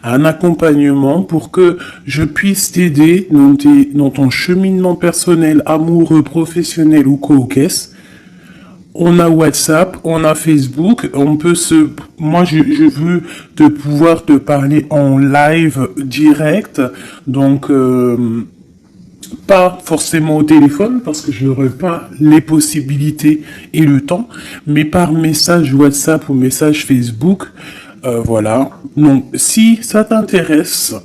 un accompagnement pour que je puisse t'aider dans ton cheminement personnel, amoureux, professionnel ou co-caisse. On a WhatsApp, on a Facebook, on peut moi je veux pouvoir te parler en live direct, donc pas forcément au téléphone parce que je n'aurai pas les possibilités et le temps, mais par message WhatsApp ou message Facebook, voilà. Donc si ça t'intéresse,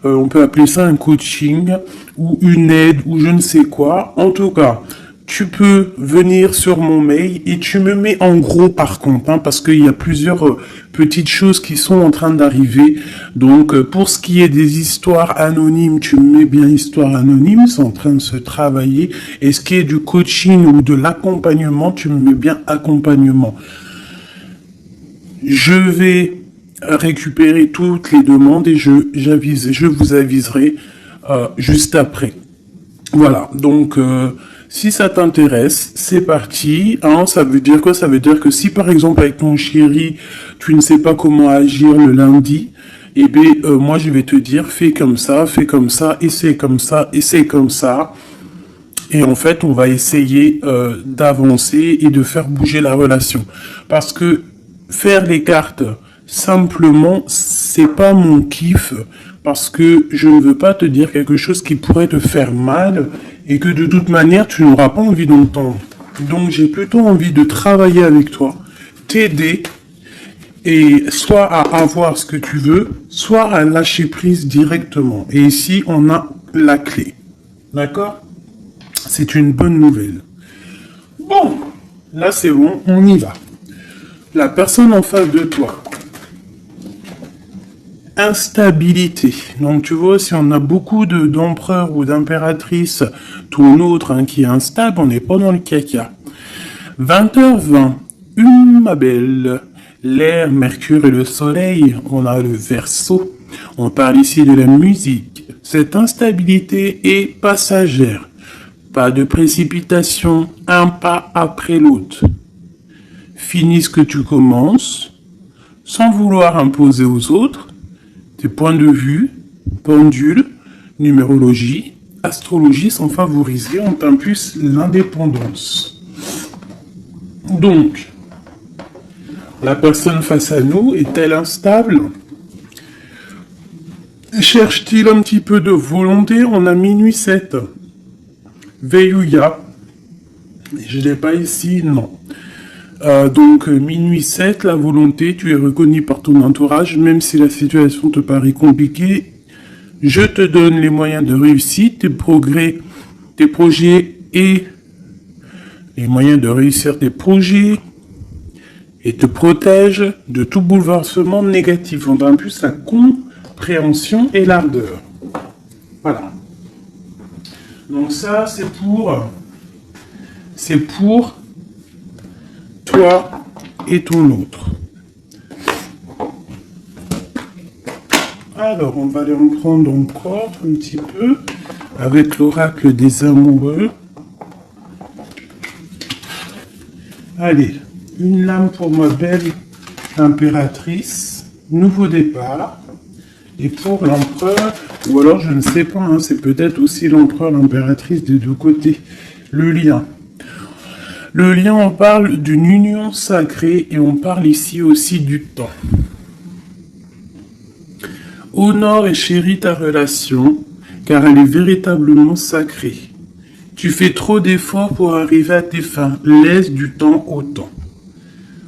on peut appeler ça un coaching ou une aide ou je ne sais quoi. En tout cas, tu peux venir sur mon mail et tu me mets en gros par contre, hein, parce qu'il y a plusieurs petites choses qui sont en train d'arriver. Donc pour ce qui est des histoires anonymes, tu me mets bien histoire anonyme, c'est en train de se travailler. Et ce qui est du coaching ou de l'accompagnement, tu me mets bien accompagnement. Je vais récupérer toutes les demandes et je vous aviserai juste après. Voilà, donc si ça t'intéresse, c'est parti. Hein, ça veut dire quoi? Ça veut dire que si par exemple avec ton chéri, tu ne sais pas comment agir le lundi, eh bien moi je vais te dire fais comme ça, essaie comme ça, essaie comme ça. Et en fait, on va essayer d'avancer et de faire bouger la relation. Parce que faire les cartes simplement, c'est pas mon kiff. Parce que je ne veux pas te dire quelque chose qui pourrait te faire mal et que de toute manière, tu n'auras pas envie d'entendre. Donc, j'ai plutôt envie de travailler avec toi, t'aider, et soit à avoir ce que tu veux, soit à lâcher prise directement. Et ici, on a la clé. D'accord? C'est une bonne nouvelle. Bon, là c'est bon, on y va. La personne en face de toi. Instabilité. Donc tu vois, si on a beaucoup d'empereurs ou d'impératrices, tout l'autre hein, qui est instable, on n'est pas dans le caca. 20h20, ma belle. L'air, Mercure et le Soleil, on a le Verseau. On parle ici de la musique. Cette instabilité est passagère. Pas de précipitation, un pas après l'autre. Finis ce que tu commences, sans vouloir imposer aux autres tes points de vue, pendule, numérologie, astrologie sont favorisés, on t'impulse l'indépendance. Donc, la personne face à nous est-elle instable? Cherche-t-il un petit peu de volonté? On a minuit 7. Veillouya. Je l'ai pas ici, non. Donc, minuit 7, la volonté, tu es reconnu par ton entourage, même si la situation te paraît compliquée. Je te donne les moyens de réussite, tes progrès, tes projets et les moyens de réussir tes projets et te protège de tout bouleversement négatif. On a en plus la compréhension et l'ardeur. Voilà. Donc ça, c'est pour toi et ton autre. Alors, on va aller en prendre encore un petit peu avec l'oracle des amoureux. Allez, une lame pour ma belle impératrice. Nouveau départ. Et pour l'empereur, ou alors je ne sais pas, hein, c'est peut-être aussi l'empereur, l'impératrice des deux côtés. Le lien. Le lien, on parle d'une union sacrée et on parle ici aussi du temps. Honore et chéris ta relation, car elle est véritablement sacrée. Tu fais trop d'efforts pour arriver à tes fins. Laisse du temps au temps.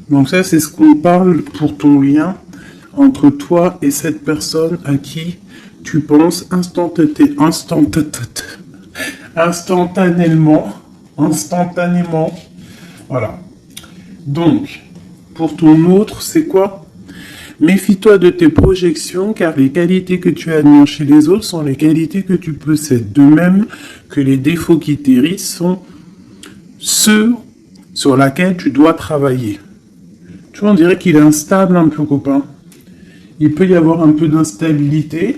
Donc ça, c'est ce qu'on parle pour ton lien entre toi et cette personne à qui tu penses instantanément. Voilà. Donc, pour ton autre, c'est quoi? Méfie-toi de tes projections, car les qualités que tu admires chez les autres sont les qualités que tu possèdes. De même que les défauts qui t'hérissent sont ceux sur lesquels tu dois travailler. Tu vois, on dirait qu'il est instable un peu, copain. Il peut y avoir un peu d'instabilité.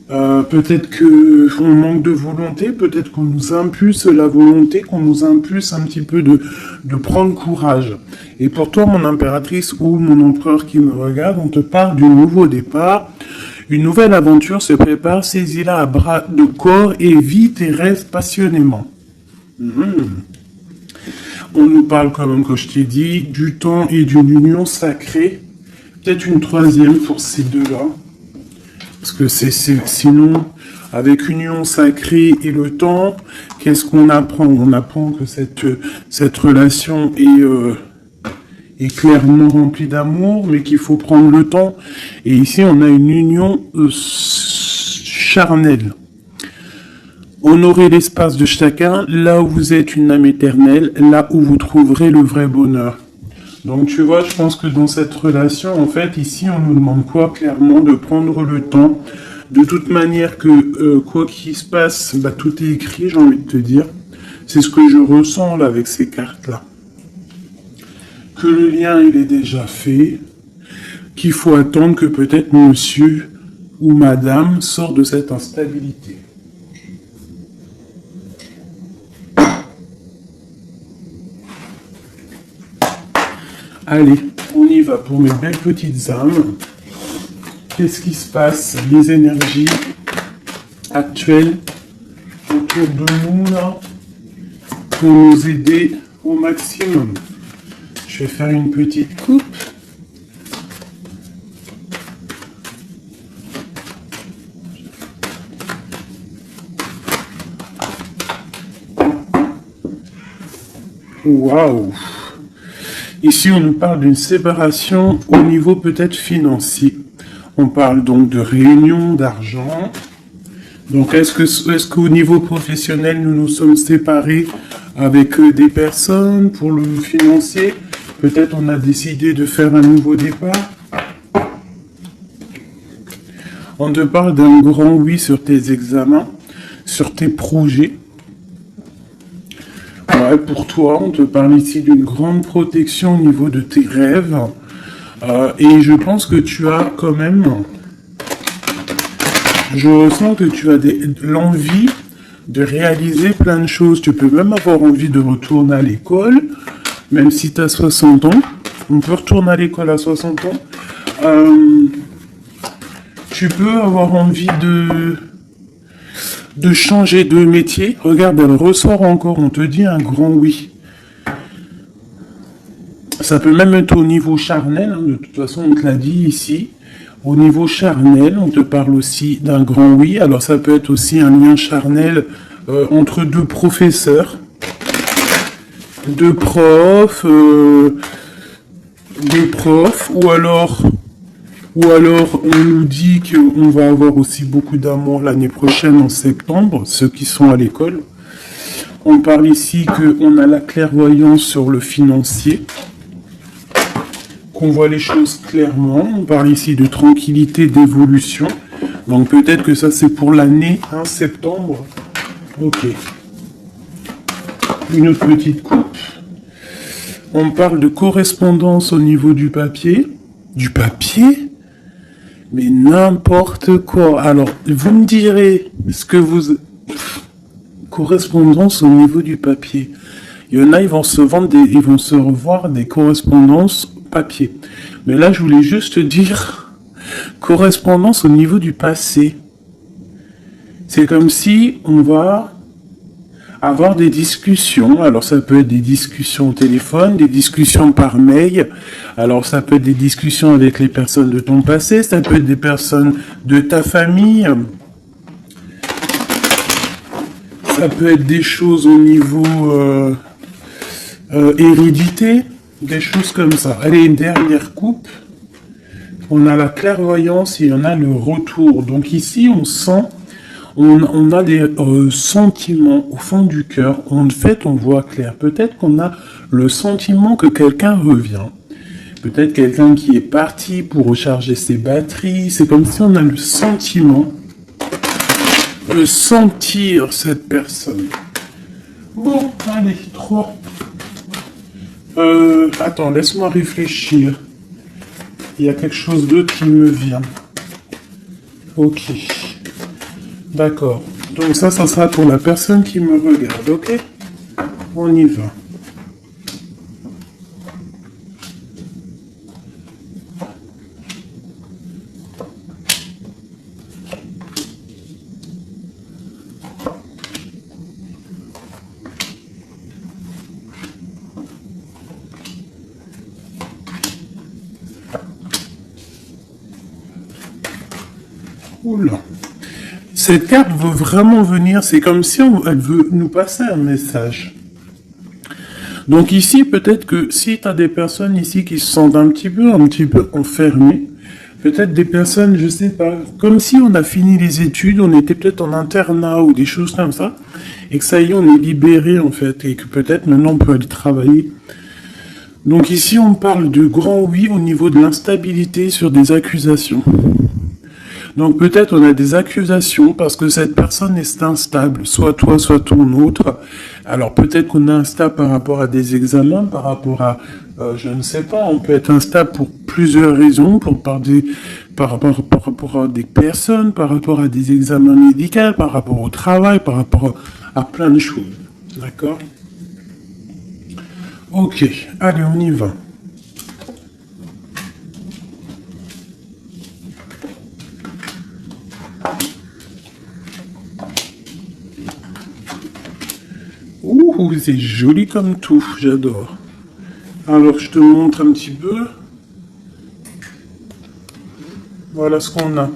Peut-être que on manque de volonté, peut-être qu'on nous impulse la volonté, qu'on nous impulse un petit peu de prendre courage. Et pour toi, mon impératrice ou mon empereur qui me regarde, on te parle du nouveau départ. Une nouvelle aventure se prépare, saisis-la à bras de corps et vis tes rêves passionnément. On nous parle quand même, comme je t'ai dit, du temps et d'une union sacrée. Peut-être une troisième pour ces deux-là. Parce que sinon, avec union sacrée et le temps, qu'est-ce qu'on apprend? On apprend que cette relation est clairement remplie d'amour, mais qu'il faut prendre le temps. Et ici, on a une union charnelle. Honorez l'espace de chacun, là où vous êtes une âme éternelle, là où vous trouverez le vrai bonheur. Donc tu vois, je pense que dans cette relation, en fait, ici, on nous demande quoi? Clairement, de prendre le temps. De toute manière que quoi qu'il se passe, bah, tout est écrit, j'ai envie de te dire. C'est ce que je ressens là avec ces cartes-là. Que le lien, il est déjà fait. Qu'il faut attendre que peut-être monsieur ou madame sort de cette instabilité. Allez, on y va pour mes belles petites âmes. Qu'est-ce qui se passe? Les énergies actuelles autour de nous, là, pour nous aider au maximum. Je vais faire une petite coupe. Waouh! Ici, on nous parle d'une séparation au niveau peut-être financier. On parle donc de réunion d'argent. Donc, est-ce qu'au niveau professionnel, nous nous sommes séparés avec des personnes pour le financier? Peut-être on a décidé de faire un nouveau départ. On te parle d'un grand oui sur tes examens, sur tes projets. Ouais, pour toi, on te parle ici d'une grande protection au niveau de tes rêves. Et je pense que tu as quand même... Je ressens que tu as l'envie de réaliser plein de choses. Tu peux même avoir envie de retourner à l'école, même si tu as 60 ans. On peut retourner à l'école à 60 ans. Tu peux avoir envie de changer de métier. Regarde, elle ressort encore, on te dit un grand oui. Ça peut même être au niveau charnel, hein, de toute façon on te l'a dit ici. Au niveau charnel, on te parle aussi d'un grand oui. Alors ça peut être aussi un lien charnel entre deux professeurs, deux profs, ou alors on nous dit qu'on va avoir aussi beaucoup d'amour l'année prochaine en septembre, ceux qui sont à l'école. On parle ici qu'on a la clairvoyance sur le financier, qu'on voit les choses clairement. On parle ici de tranquillité, d'évolution. Donc peut-être que ça c'est pour l'année, hein, septembre. Ok. Une autre petite coupe. On parle de correspondance au niveau du papier. Du papier? Mais n'importe quoi. Alors, vous me direz ce que vous... Correspondance au niveau du papier. Il y en a, ils vont se revoir des correspondances papier. Mais là, je voulais juste dire correspondance au niveau du passé. C'est comme si on va avoir des discussions. Alors, ça peut être des discussions au téléphone, des discussions par mail. Alors, ça peut être des discussions avec les personnes de ton passé. Ça peut être des personnes de ta famille. Ça peut être des choses au niveau hérédité. Des choses comme ça. Allez, une dernière coupe. On a la clairvoyance et on a le retour. Donc ici, on sent, on a des sentiments au fond du cœur. En fait, on voit clair. Peut-être qu'on a le sentiment que quelqu'un revient. Peut-être quelqu'un qui est parti pour recharger ses batteries. C'est comme si on a le sentiment de sentir cette personne. Bon, allez, 3. Attends, laisse-moi réfléchir. Il y a quelque chose d'autre qui me vient. Ok. D'accord. Donc ça sera pour la personne qui me regarde, ok? On y va. Oula. Cette carte veut vraiment venir, c'est comme si elle veut nous passer un message. Donc ici, peut-être que si tu as des personnes ici qui se sentent un petit peu enfermées, peut-être des personnes, je sais pas, comme si on a fini les études, on était peut-être en internat ou des choses comme ça, et que ça y est, on est libéré en fait, et que peut-être maintenant on peut aller travailler. Donc ici, on parle de grand oui au niveau de l'instabilité sur des accusations. Donc peut-être on a des accusations parce que cette personne est instable, soit toi, soit ton autre. Alors peut-être qu'on est instable par rapport à des examens, par rapport à, je ne sais pas, on peut être instable pour plusieurs raisons, par rapport à des personnes, par rapport à des examens médicaux, par rapport au travail, par rapport à plein de choses. D'accord? Ok, allez, on y va. Ouh, c'est joli comme tout, j'adore. Alors, je te montre un petit peu. Voilà ce qu'on a.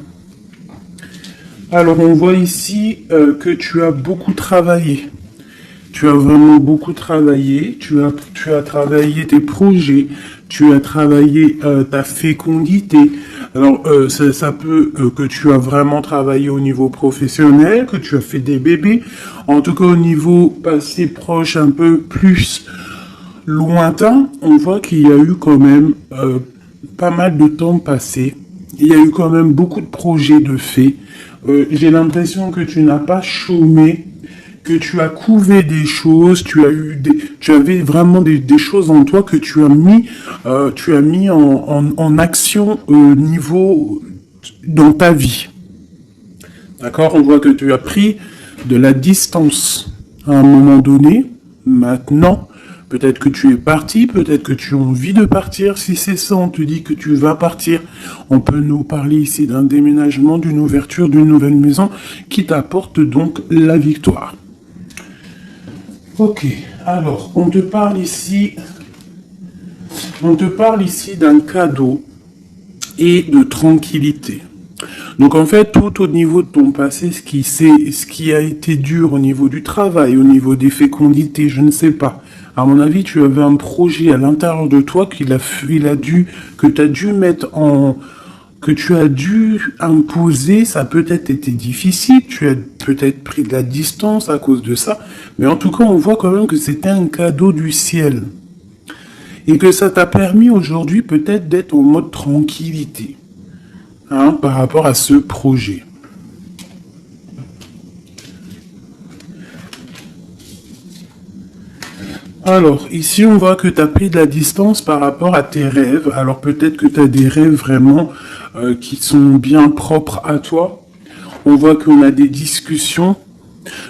Alors, on voit ici que tu as beaucoup travaillé. Tu as vraiment beaucoup travaillé. Tu as travaillé tes projets. Tu as travaillé ta fécondité. Alors, ça peut que tu as vraiment travaillé au niveau professionnel, que tu as fait des bébés. En tout cas, au niveau passé proche, un peu plus lointain, on voit qu'il y a eu quand même pas mal de temps passé. Il y a eu quand même beaucoup de projets de faits. J'ai l'impression que tu n'as pas chômé, que tu as couvé des choses, tu avais vraiment des choses en toi que tu as mis en action au niveau dans ta vie. D'accord? On voit que tu as pris de la distance à un moment donné. Maintenant, peut-être que tu es parti, peut-être que tu as envie de partir. Si c'est ça, on te dit que tu vas partir. On peut nous parler ici d'un déménagement, d'une ouverture d'une nouvelle maison qui t'apporte donc la victoire. Ok, alors, on te parle ici d'un cadeau et de tranquillité. Donc en fait, tout au niveau de ton passé, ce qui a été dur au niveau du travail, au niveau des fécondités, je ne sais pas. À mon avis, tu avais un projet à l'intérieur de toi que tu as dû imposer. Ça a peut-être été difficile, tu as peut-être pris de la distance à cause de ça, mais en tout cas, on voit quand même que c'était un cadeau du ciel. Et que ça t'a permis aujourd'hui peut-être d'être en mode tranquillité. Par rapport à ce projet. Alors, ici, on voit que tu as pris de la distance par rapport à tes rêves. Alors, peut-être que tu as des rêves vraiment qui sont bien propres à toi. On voit qu'on a des discussions.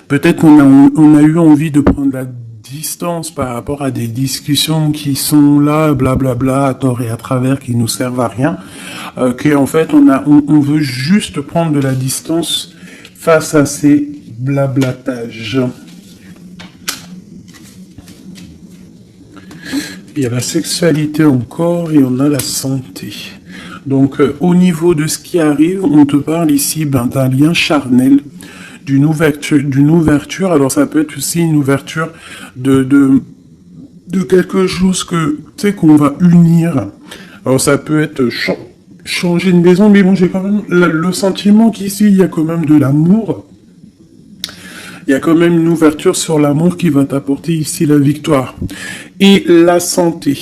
Peut-être on a eu envie de prendre la distance par rapport à des discussions qui sont là, blablabla, à tort et à travers, qui nous servent à rien. Qu'en fait, on veut juste prendre de la distance face à ces blablatages. Il y a la sexualité encore et on a la santé. Donc, au niveau de ce qui arrive, on te parle ici d'un lien charnel, d'une ouverture. Alors, ça peut être aussi une ouverture de quelque chose que, tu sais, qu'on va unir. Alors, ça peut être changer de maison, mais bon, j'ai quand même le sentiment qu'ici, il y a quand même de l'amour. Il y a quand même une ouverture sur l'amour qui va t'apporter ici la victoire. Et la santé.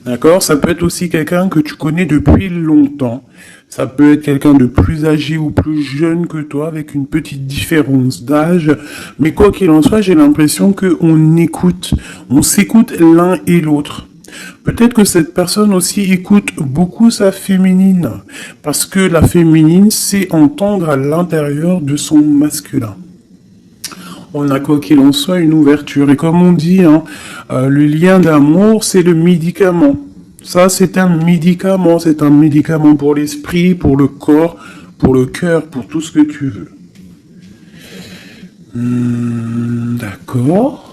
D'accord? Ça peut être aussi quelqu'un que tu connais depuis longtemps. Ça peut être quelqu'un de plus âgé ou plus jeune que toi, avec une petite différence d'âge. Mais quoi qu'il en soit, j'ai l'impression qu'on s'écoute l'un et l'autre. Peut-être que cette personne aussi écoute beaucoup sa féminine, parce que la féminine, c'est entendre à l'intérieur de son masculin. On a quoi qu'il en soit une ouverture. Et comme on dit, hein, le lien d'amour, c'est le médicament. Ça, c'est un médicament. C'est un médicament pour l'esprit, pour le corps, pour le cœur, pour tout ce que tu veux. D'accord.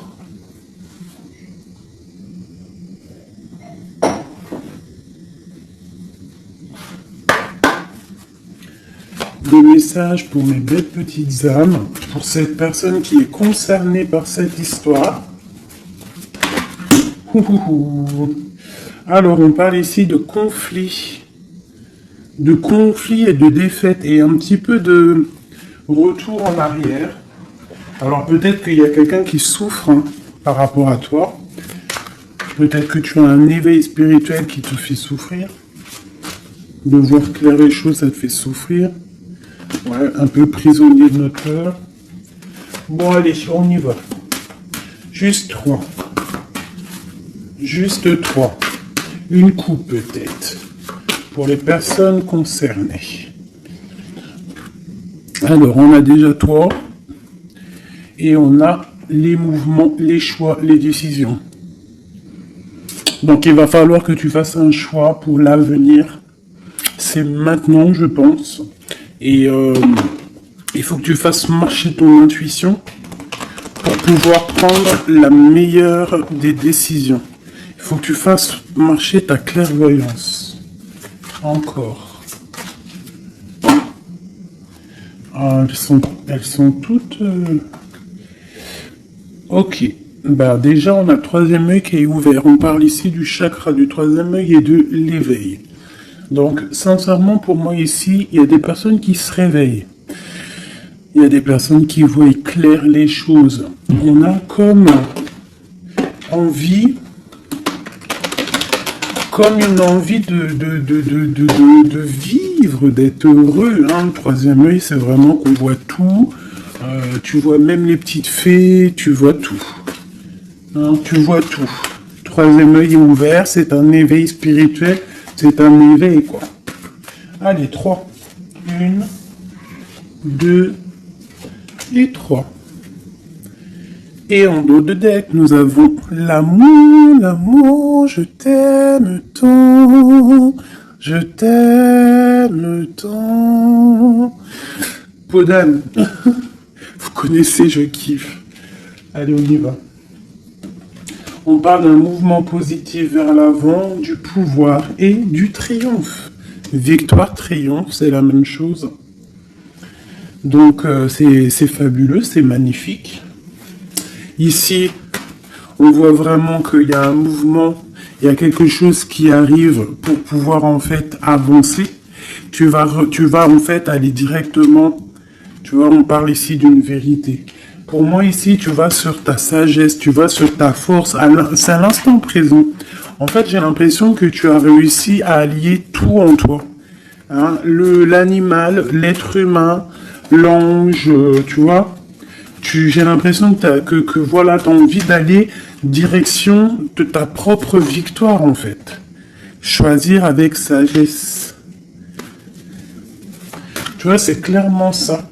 Des messages pour mes belles petites âmes, pour cette personne qui est concernée par cette histoire. Alors, on parle ici de conflit et de défaite et un petit peu de retour en arrière. Alors, peut-être qu'il y a quelqu'un qui souffre hein, par rapport à toi. Peut-être que tu as un éveil spirituel qui te fait souffrir. De voir clair les choses, ça te fait souffrir. Ouais, un peu prisonnier de notre cœur. Bon, allez, on y va. Juste 3. Juste 3. Une coupe peut-être. Pour les personnes concernées. Alors, on a déjà toi. Et on a les mouvements, les choix, les décisions. Donc, il va falloir que tu fasses un choix pour l'avenir. C'est maintenant, je pense. Et il faut que tu fasses marcher ton intuition pour pouvoir prendre la meilleure des décisions. Il faut que tu fasses marcher ta clairvoyance. Encore. Ah, elles sont toutes... Ok. Bah, déjà, on a le troisième œil qui est ouvert. On parle ici du chakra du troisième œil et de l'éveil. Donc, sincèrement, pour moi ici, il y a des personnes qui se réveillent. Il y a des personnes qui voient clair les choses. On a comme envie, comme une envie de vivre, d'être heureux. Hein. Le troisième œil, c'est vraiment qu'on voit tout. Tu vois même les petites fées, tu vois tout. Hein, tu vois tout. Troisième œil est ouvert, c'est un éveil spirituel. C'est un éveil, quoi. Allez, 3. 1, 2 et 3. Et en dos de deck, nous avons l'amour, l'amour, je t'aime tant, je t'aime tant. Podane, vous connaissez, je kiffe. Allez, on y va. On parle d'un mouvement positif vers l'avant, du pouvoir et du triomphe. Victoire, triomphe, c'est la même chose. Donc, c'est fabuleux, c'est magnifique. Ici, on voit vraiment qu'il y a un mouvement, il y a quelque chose qui arrive pour pouvoir en fait avancer. Tu vas en fait aller directement, tu vois, on parle ici d'une vérité. Pour moi, ici, tu vas sur ta sagesse, tu vas sur ta force. C'est à l'instant présent. En fait, j'ai l'impression que tu as réussi à allier tout en toi. Hein, l'animal, l'être humain, l'ange, tu vois. J'ai l'impression que voilà, tu as envie d'aller direction de ta propre victoire, en fait. Choisir avec sagesse. Tu vois, c'est clairement ça.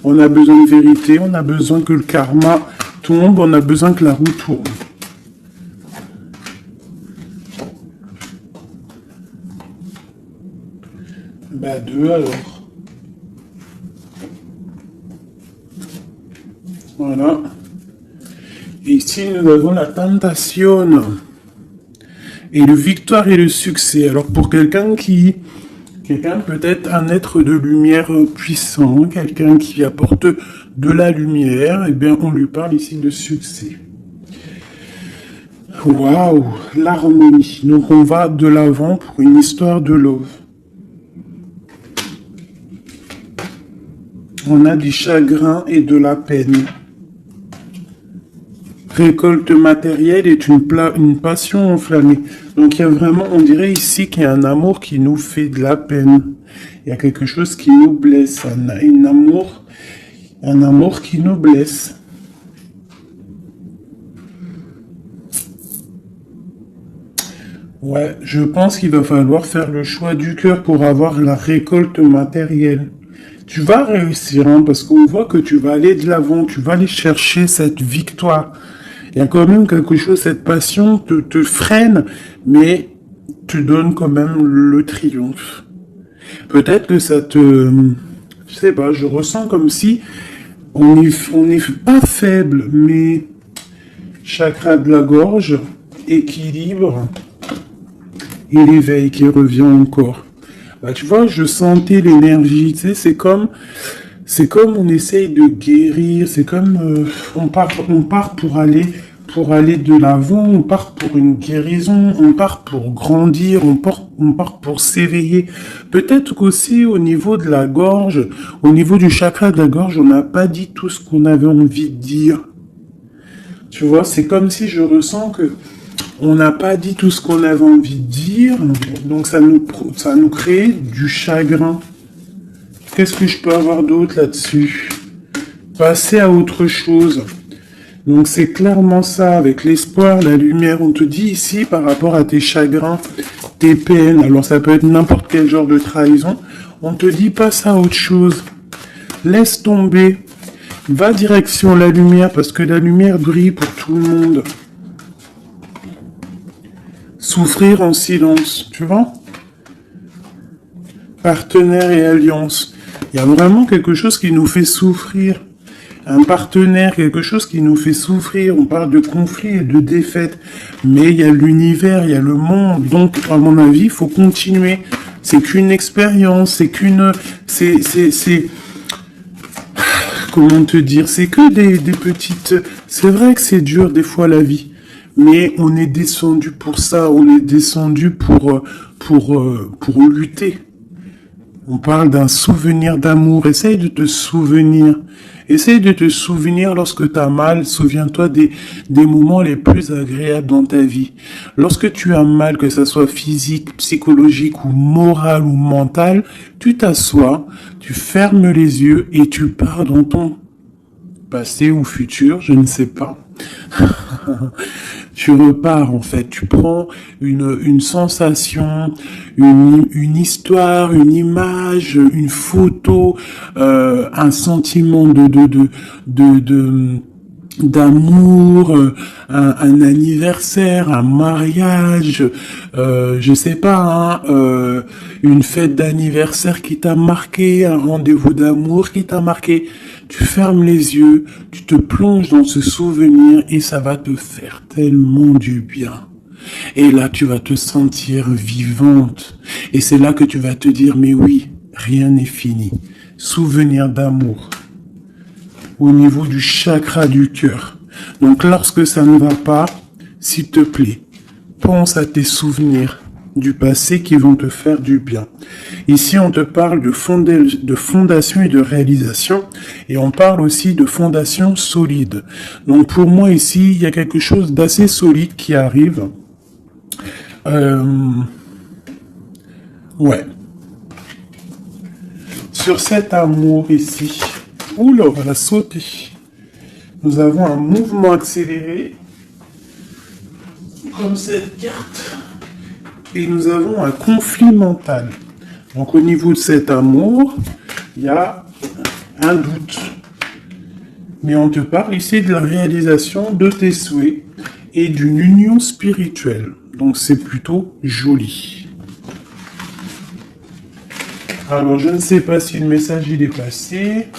On a besoin de vérité, on a besoin que le karma tombe, on a besoin que la roue tourne. Bah 2 alors. Voilà. Et ici, nous avons la tentation. Et le victoire et le succès. Alors pour quelqu'un peut-être un être de lumière puissant, quelqu'un qui apporte de la lumière, eh bien, on lui parle ici de succès. Waouh, l'harmonie. Donc, on va de l'avant pour une histoire de love. On a du chagrin et de la peine. Récolte matérielle est une passion enflammée. Donc il y a vraiment, on dirait ici qu'il y a un amour qui nous fait de la peine. Il y a quelque chose qui nous blesse, un amour qui nous blesse. Ouais, je pense qu'il va falloir faire le choix du cœur pour avoir la récolte matérielle. Tu vas réussir, hein, parce qu'on voit que tu vas aller de l'avant, tu vas aller chercher cette victoire. Il y a quand même quelque chose, cette passion te freine, mais te donne quand même le triomphe. Peut-être que ça te... Je sais pas, je ressens comme si on est pas faible, mais chakra de la gorge, équilibre, et l'éveil qui revient encore. Bah, tu vois, je sentais l'énergie, tu sais, c'est comme on essaye de guérir, c'est comme on part pour aller de l'avant, on part pour une guérison, on part pour grandir, on part pour s'éveiller. Peut-être qu'aussi au niveau de la gorge, au niveau du chakra de la gorge, on n'a pas dit tout ce qu'on avait envie de dire. Tu vois, c'est comme si je ressens que on n'a pas dit tout ce qu'on avait envie de dire, donc ça nous crée du chagrin. Qu'est-ce que je peux avoir d'autre là-dessus? Passer à autre chose. Donc c'est clairement ça, avec l'espoir, la lumière. On te dit ici, par rapport à tes chagrins, tes peines, alors ça peut être n'importe quel genre de trahison, on te dit passe à autre chose. Laisse tomber. Va direction la lumière, parce que la lumière brille pour tout le monde. Souffrir en silence, tu vois? Partenaire et alliance. Il y a vraiment quelque chose qui nous fait souffrir. Un partenaire, quelque chose qui nous fait souffrir. On parle de conflit et de défaite. Mais il y a l'univers, il y a le monde. Donc, à mon avis, il faut continuer. C'est qu'une expérience, comment te dire, c'est que des petites... C'est vrai que c'est dur des fois la vie. Mais on est descendu pour ça, on est descendu pour lutter. On parle d'un souvenir d'amour. Essaye de te souvenir. Essaye de te souvenir lorsque tu as mal. Souviens-toi des moments les plus agréables dans ta vie. Lorsque tu as mal, que ce soit physique, psychologique ou moral ou mental, tu t'assois, tu fermes les yeux et tu pars dans ton passé ou futur, je ne sais pas. Tu repars en fait, tu prends une sensation, une histoire, une image, une photo, un sentiment d'amour, un anniversaire, un mariage, je sais pas, hein, une fête d'anniversaire qui t'a marqué, un rendez-vous d'amour qui t'a marqué. Tu fermes les yeux, tu te plonges dans ce souvenir et ça va te faire tellement du bien. Et là, tu vas te sentir vivante. Et c'est là que tu vas te dire, mais oui, rien n'est fini. Souvenir d'amour au niveau du chakra du cœur. Donc lorsque ça ne va pas, s'il te plaît, pense à tes souvenirs du passé qui vont te faire du bien. Ici, on te parle de fondation et de réalisation, et on parle aussi de fondation solide. Donc pour moi ici, il y a quelque chose d'assez solide qui arrive. Ouais. Sur cet amour ici, oula, on va sauter. Nous avons un mouvement accéléré, comme cette carte, et nous avons un conflit mental. Donc au niveau de cet amour, il y a un doute. Mais on te parle ici de la réalisation de tes souhaits et d'une union spirituelle. Donc c'est plutôt joli. Alors je ne sais pas si le message il est passé.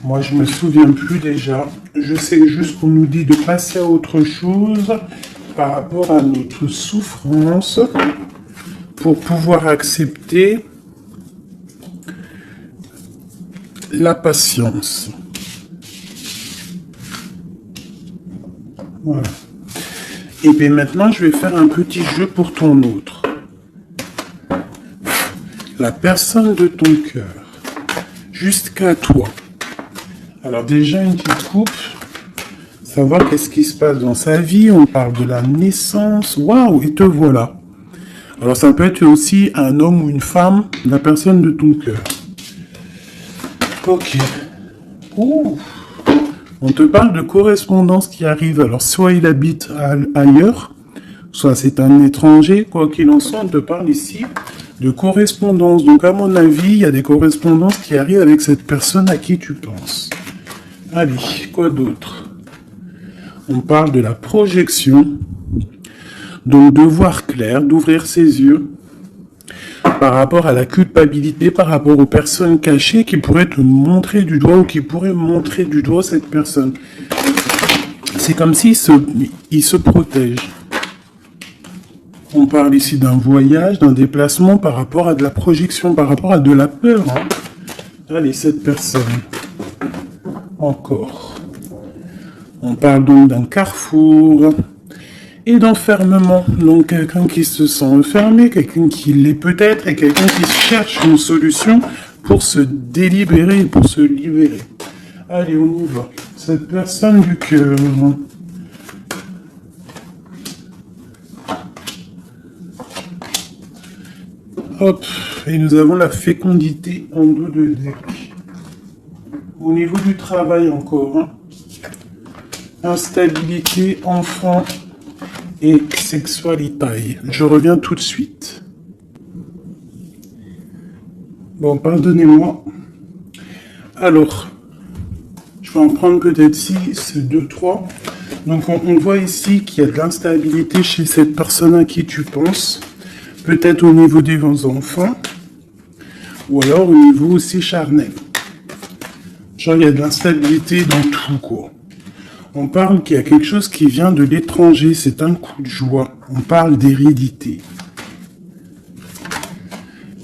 Moi je me souviens plus déjà. Je sais juste qu'on nous dit de passer à autre chose par rapport à notre souffrance pour pouvoir accepter la patience. Voilà. Et bien maintenant, je vais faire un petit jeu pour ton autre. La personne de ton cœur, jusqu'à toi. Alors déjà, une petite coupe. Savoir qu'est-ce qui se passe dans sa vie. On parle de la naissance. Waouh, et te voilà. Alors ça peut être aussi un homme ou une femme, la personne de ton cœur. Ok. Ouh. On te parle de correspondance qui arrive. Alors soit il habite ailleurs, soit c'est un étranger, quoi qu'il en soit, on te parle ici de correspondance. Donc à mon avis, il y a des correspondances qui arrivent avec cette personne à qui tu penses. Allez, quoi d'autre? On parle de la projection, donc de voir clair, d'ouvrir ses yeux par rapport à la culpabilité, par rapport aux personnes cachées qui pourraient te montrer du doigt ou qui pourraient montrer du doigt cette personne. C'est comme s'il se protège. On parle ici d'un voyage, d'un déplacement par rapport à de la projection, par rapport à de la peur. Hein. Allez, cette personne. Encore. On parle donc d'un carrefour et d'enfermement. Donc quelqu'un qui se sent enfermé, quelqu'un qui l'est peut-être, et quelqu'un qui cherche une solution pour se délibérer, pour se libérer. Allez, on y va. Cette personne du cœur. Hop, et nous avons la fécondité en dos de deck. Au niveau du travail encore, hein. Instabilité, enfant et sexualité. Je reviens tout de suite. Bon, pardonnez-moi. Alors, je vais en prendre peut-être 6, 2, 3. Donc, on voit ici qu'il y a de l'instabilité chez cette personne à qui tu penses. Peut-être au niveau des enfants. Ou alors au niveau aussi charnel. Genre, il y a de l'instabilité dans tout, quoi. On parle qu'il y a quelque chose qui vient de l'étranger, c'est un coup de joie. On parle d'hérédité.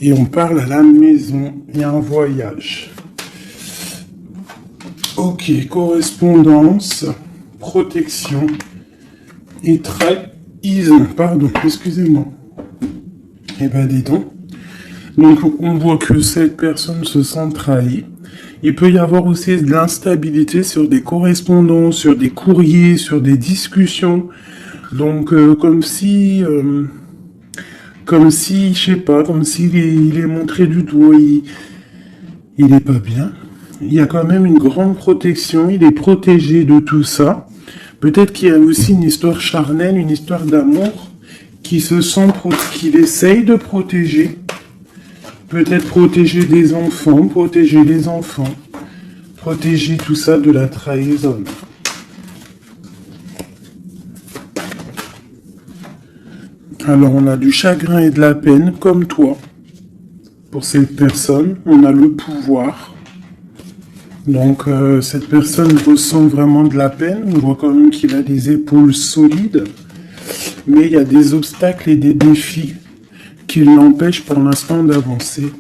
Et on parle à la maison, il y a un voyage. Ok, correspondance, protection et trahison. Pardon, excusez-moi. Eh ben, dis donc. Donc, on voit que cette personne se sent trahie. Il peut y avoir aussi de l'instabilité sur des correspondances, sur des courriers, sur des discussions. Donc, comme si, je sais pas, comme s'il il est montré du doigt, il est pas bien. Il y a quand même une grande protection, il est protégé de tout ça. Peut-être qu'il y a aussi une histoire charnelle, une histoire d'amour qui se sent, qu'il essaye de protéger. Peut-être protéger des enfants, protéger les enfants, protéger tout ça de la trahison. Alors on a du chagrin et de la peine, comme toi. Pour cette personne, on a le pouvoir. Donc cette personne ressent vraiment de la peine. On voit quand même qu'il a des épaules solides. Mais il y a des obstacles et des défis qui l'empêche pour l'instant d'avancer,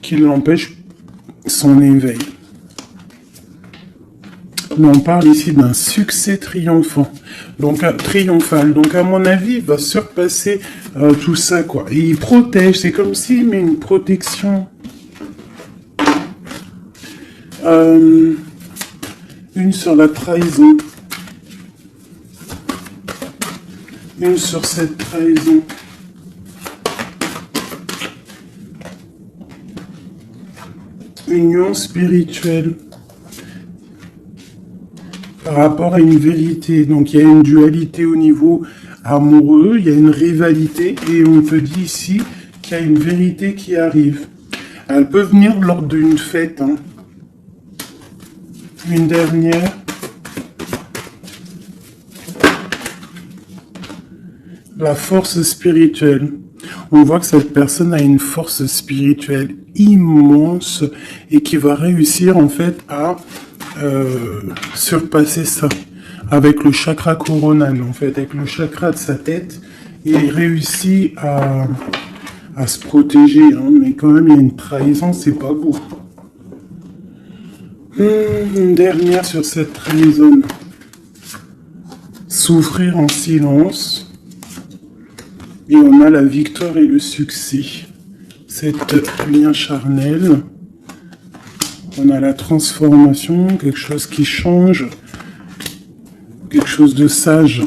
qui l'empêche son éveil. Mais on parle ici d'un succès triomphant, donc triomphal. Donc à mon avis, il va surpasser tout ça, quoi. Et il protège, c'est comme s'il met une protection. Une sur la trahison. Une sur cette trahison. Union spirituelle par rapport à une vérité. Donc il y a une dualité au niveau amoureux, il y a une rivalité et on te dit ici qu'il y a une vérité qui arrive. Elle peut venir lors d'une fête. Hein. Une dernière. La force spirituelle. On voit que cette personne a une force spirituelle immense et qui va réussir en fait à surpasser ça avec le chakra coronal, en fait, avec le chakra de sa tête. Il réussit à se protéger, hein, mais quand même il y a une trahison, c'est pas beau. Une dernière sur cette trahison. Souffrir en silence. Et on a la victoire et le succès. Cette lien charnel. On a la transformation, quelque chose qui change. Quelque chose de sage.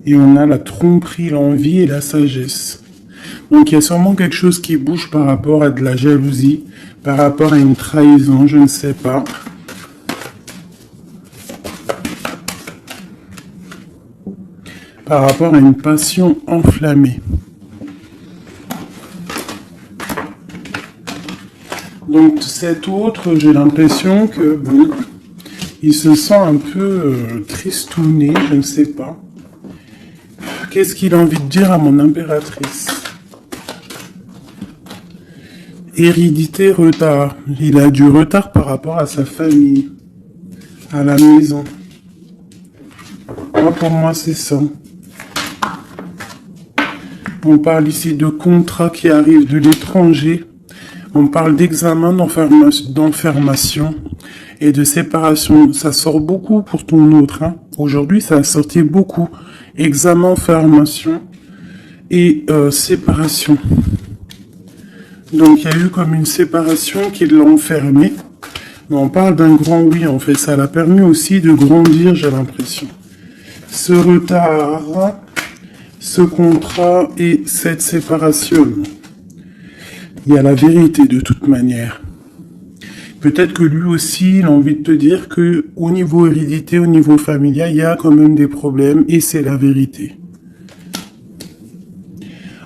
Et on a la tromperie, l'envie et la sagesse. Donc il y a sûrement quelque chose qui bouge par rapport à de la jalousie, par rapport à une trahison, je ne sais pas. par rapport à une passion enflammée. Donc cet autre, j'ai l'impression que bon, il se sent un peu tristouné, je ne sais pas. Qu'est-ce qu'il a envie de dire à mon impératrice? Hérédité, retard. Il a du retard par rapport à sa famille, à la maison. Moi, pour moi, c'est ça. On parle ici de contrats qui arrivent de l'étranger. On parle d'examen, d'enfermation et de séparation. Ça sort beaucoup pour ton autre. Hein. Aujourd'hui, ça a sorti beaucoup. Examen, enfermation et séparation. Donc, il y a eu comme une séparation qui l'a enfermé. Mais on parle d'un grand oui, en fait. Ça l'a permis aussi de grandir, j'ai l'impression. Ce retard, ce contrat et cette séparation. Il y a la vérité de toute manière. Peut-être que lui aussi, il a envie de te dire que au niveau hérédité, au niveau familial, il y a quand même des problèmes et c'est la vérité.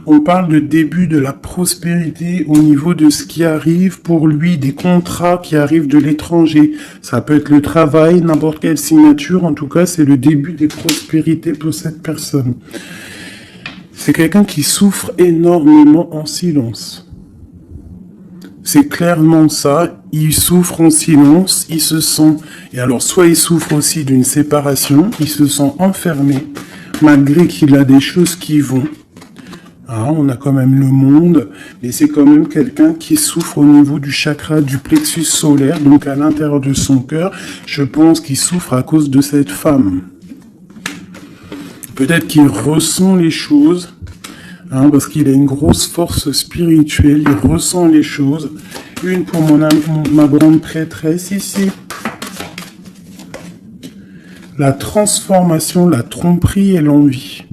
On parle de début de la prospérité au niveau de ce qui arrive pour lui, des contrats qui arrivent de l'étranger. Ça peut être le travail, n'importe quelle signature. En tout cas, c'est le début des prospérités pour cette personne. C'est quelqu'un qui souffre énormément en silence. C'est clairement ça, il souffre en silence, il se sent... Et alors, soit il souffre aussi d'une séparation, il se sent enfermé, malgré qu'il a des choses qui vont. Hein, on a quand même le monde, mais c'est quand même quelqu'un qui souffre au niveau du chakra du plexus solaire, donc à l'intérieur de son cœur. Je pense qu'il souffre à cause de cette femme. Peut-être qu'il ressent les choses... Hein, parce qu'il a une grosse force spirituelle, il ressent les choses. Une pour ma grande prêtresse ici. La transformation, la tromperie et l'envie.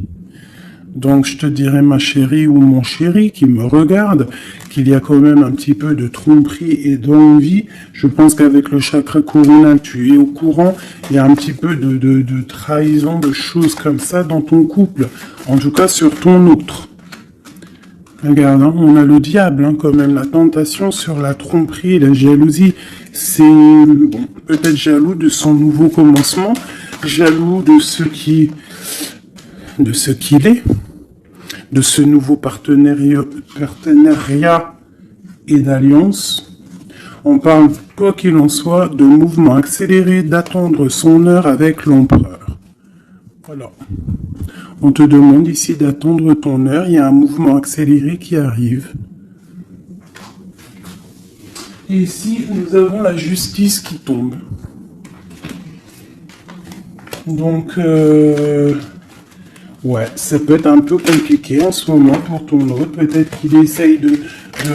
Donc je te dirais ma chérie ou mon chéri qui me regarde, qu'il y a quand même un petit peu de tromperie et d'envie. Je pense qu'avec le chakra coronal, tu es au courant. Il y a un petit peu de trahison, de choses comme ça dans ton couple. En tout cas sur ton autre. Regarde, hein, on a le diable, hein, quand même, la tentation sur la tromperie et la jalousie. C'est bon, peut-être jaloux de son nouveau commencement, jaloux de ce qu'il est, de ce nouveau partenariat et d'alliance. On parle, quoi qu'il en soit, de mouvement accéléré, d'attendre son heure avec l'empereur. Voilà. On te demande ici d'attendre ton heure. Il y a un mouvement accéléré qui arrive. Et ici, nous avons la justice qui tombe. Donc, ouais, ça peut être un peu compliqué en ce moment pour ton autre. Peut-être qu'il essaye de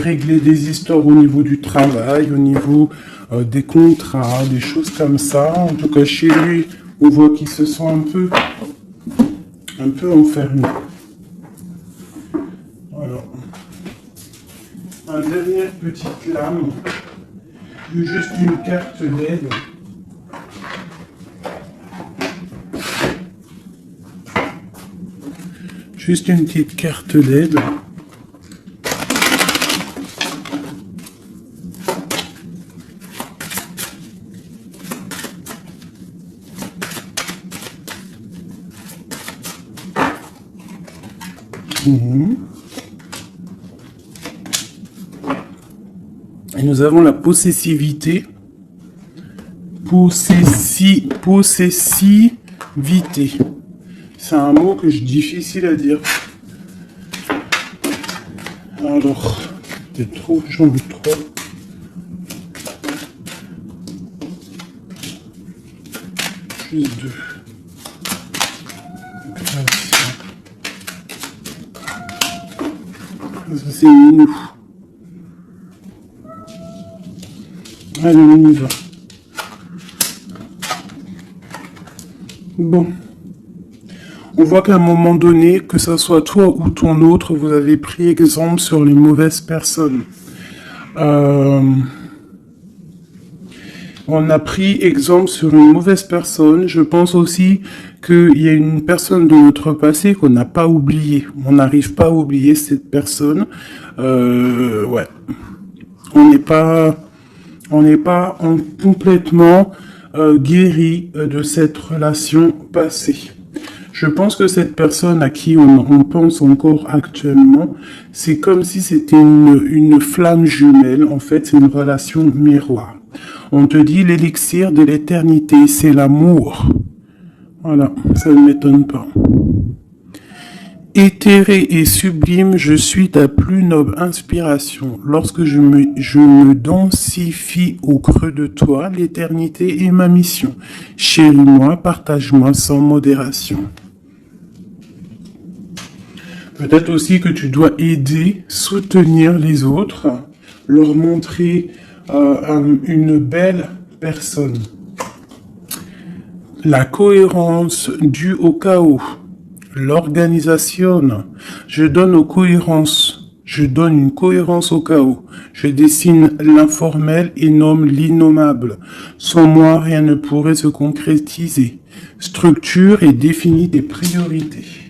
régler des histoires au niveau du travail, au niveau des contrats, des choses comme ça. En tout cas, chez lui, on voit qu'il se sent un peu enfermé. Voilà. Un dernière petite lame. Juste une carte d'aide. Juste une petite carte d'aide. Et nous avons la possessivité. Possessivité. C'est un mot que je difficile à dire. Alors, c'est trop, j'en veux trop. Juste deux. Ça c'est nous. Allez, on y va. Bon. On voit qu'à un moment donné, que ce soit toi ou ton autre, vous avez pris exemple sur les mauvaises personnes. On a pris exemple sur une mauvaise personne. Je pense aussi qu'il y a une personne de notre passé qu'on n'a pas oublié. On n'arrive pas à oublier cette personne. Ouais. On n'est pas complètement guéri de cette relation passée. Je pense que cette personne à qui on pense encore actuellement, c'est comme si c'était une flamme jumelle. En fait, c'est une relation miroir. On te dit l'élixir de l'éternité, c'est l'amour. Voilà, ça ne m'étonne pas. Éthéré et sublime, je suis ta plus noble inspiration. Lorsque je me densifie au creux de toi, l'éternité est ma mission. Chéris-moi, partage-moi sans modération. Peut-être aussi que tu dois aider, soutenir les autres, leur montrer une belle personne. La cohérence due au chaos. L'organisation. Je donne une cohérence au chaos. Je dessine l'informel et nomme l'innommable. Sans moi, rien ne pourrait se concrétiser. Structure et définis des priorités.